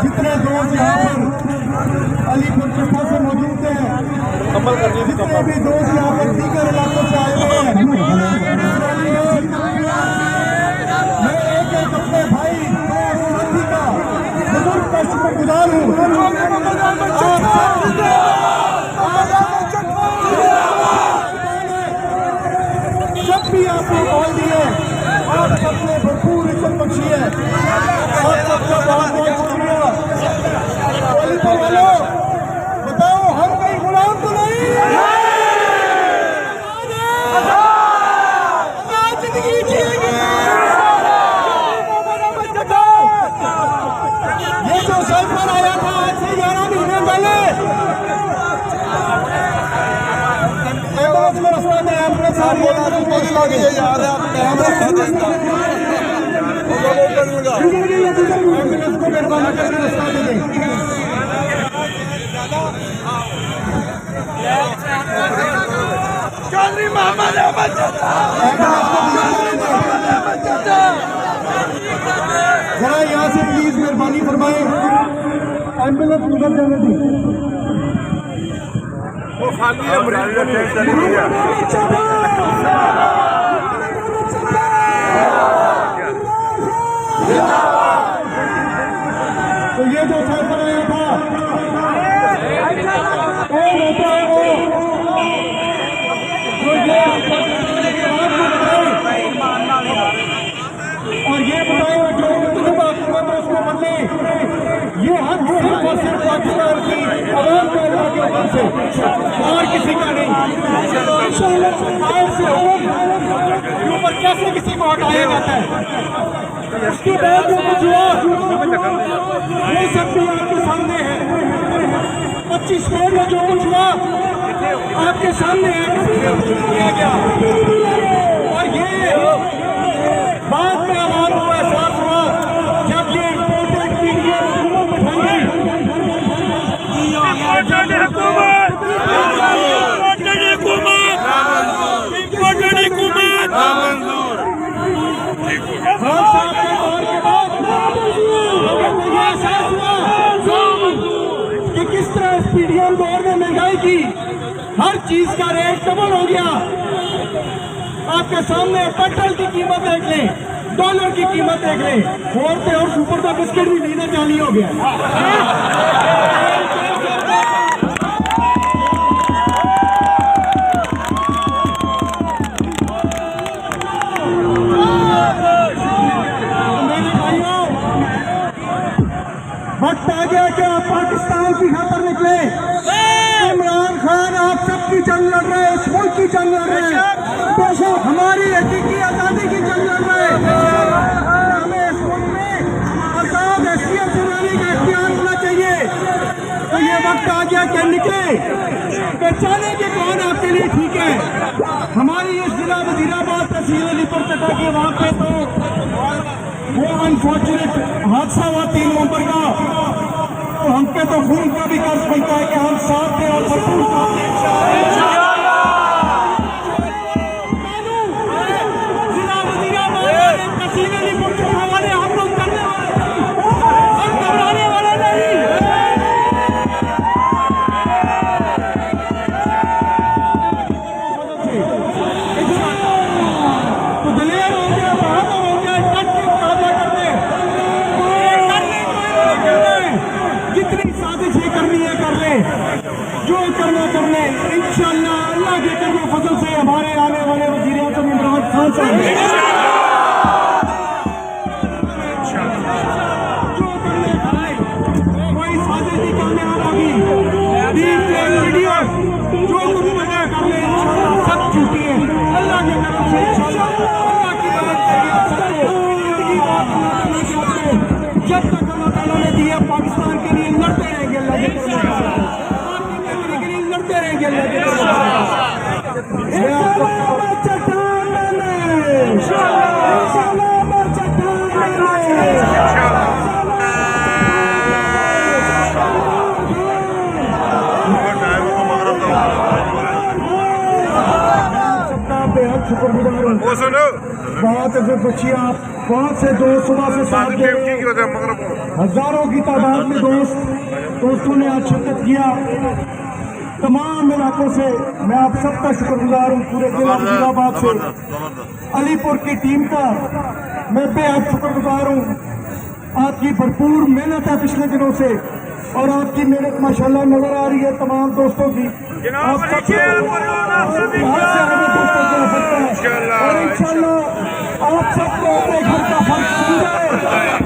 जितने दोस्त यहाँ पर अलीपुर चप्पा से मौजूद हैं, जितने भी दोस्त यहाँ पर दीगर इलाकों से आए हुए हैं, मैं एक अपने भाई साथी का बुजुर्ग का शुक्रगुजार हूँ। जब भी आपने कॉल दिए आप सबने भरपूर इज्जत बख्शी है। आप सबका बहुत बहुत शुक्रिया। अलीपुर वालों बताओ, हम कहीं गुलाम तो नहीं? जिंदगी जिएंगे। ये जो साइफर आया था आज से 11 महीने पहले, एम्बुलेंस में रास्ता में एम्बुलेंस याद है आप एम्बुलेंस को मेहरबानी करके रास्ता दे दें। चौधरी मोहम्मद अहमद जरा यहाँ से प्लीज मेहरबानी फरमाए, एम्बुलेंस उधर जाने दी। वो खाली है, मरीज को नहीं चली है। तो ये जो साइफर आया था और ये बताए जो उसको बदले, ये हक सिर्फ और सिर्फ पाकिस्तान की आवाम के ऊपर से और किसी का नहीं। से ऊपर कैसे किसी को हटाया जाता है? इसके बाद जो कुछ हुआ वो सब भी आपके सामने है। 25 मई में जो कुछ हुआ आपके सामने है, किया गया। और ये बाद में आवाम को एहसास हुआ जब ये इम्पोर्टेड मीडिया हुकूमत बैठाई कि किस तरह पीडीएम दौर में महंगाई की, हर चीज का रेट डबल हो गया। आपके सामने पेट्रोल की कीमत देख लें, डॉलर की कीमत देख लें, और सुपर का बिस्किट भी लीना चाली हो गया। वक्त आ गया कि आप पाकिस्तान की खातर निकले। इमरान खान आप सबकी जंग लड़ रहे हैं, इस मुल्क की जंग लड़ रहे हैं, तो हमारी हकीकी आजादी की जंग लड़ रहे हैं। हमें इस मुल्क में आजाद हैसियत बनाने का इख्तियार होना चाहिए। तो ये वक्त आ गया कि निकले, पहचाने के कौन आपके लिए ठीक है। हमारी इस जिला वजीराबाद तहसील अलीपुर चट्टा के वहां पे तो वो अनफॉर्चुनेट हादसा हुआ 3 नवंबर का, तो हम पे तो खून का भी कर्ज बनता है कि हम साथ दें और भरपूर साथ दें। जिला वजीराबाद तहसील अलीपुर चट्टा वाले हम लोग करने वाले, हम घबराने वाले नहीं। तो दलेर हो गया, बहादुर हो गया, डट के मुकाबला करते, जितनी साजिशें करनी है कर ले, जो करना कर ले। इंशाअल्लाह अल्लाह के करम फजल से हमारे आने वाले वज़ीर आज़म इमरान खान साहब जो करने कर ले, कोई साजिश नहीं कामयाब होगी। वीडियो जो कुछ बना कर ले, इंशाअल्लाह सब झूठी है। अल्लाह के करम से इंशाअल्लाह अल्लाह की मदद से जिंदगी बात करना चाहते हैं। जब तक अल्लाह ताला ने दिया पाकिस्तान के लिए लड़ते रहेंगे, अल्लाह के लिए लड़ते रहेंगे, अल्लाह के शुक्रगुजार हूँ। बहुत इज्जत बख्शिया, बहुत से दोस्त सुबह से साथ दे, हजारों की तादाद में दोस्तों ने आज शिरकत किया तमाम इलाकों से। मैं आप सबका शुक्रगुजार हूँ, पूरे जिला मुजीदाबाद से, अलीपुर की टीम का मैं बेहद शुक्रगुजार हूँ। आपकी भरपूर मेहनत है पिछले दिनों से और आपकी मेहनत माशाल्लाह नजर आ रही है तमाम दोस्तों की। आप सबसे दोस्तों को सकता है और इंशाल्लाह आप सबको अपने घर का फर्ज समझे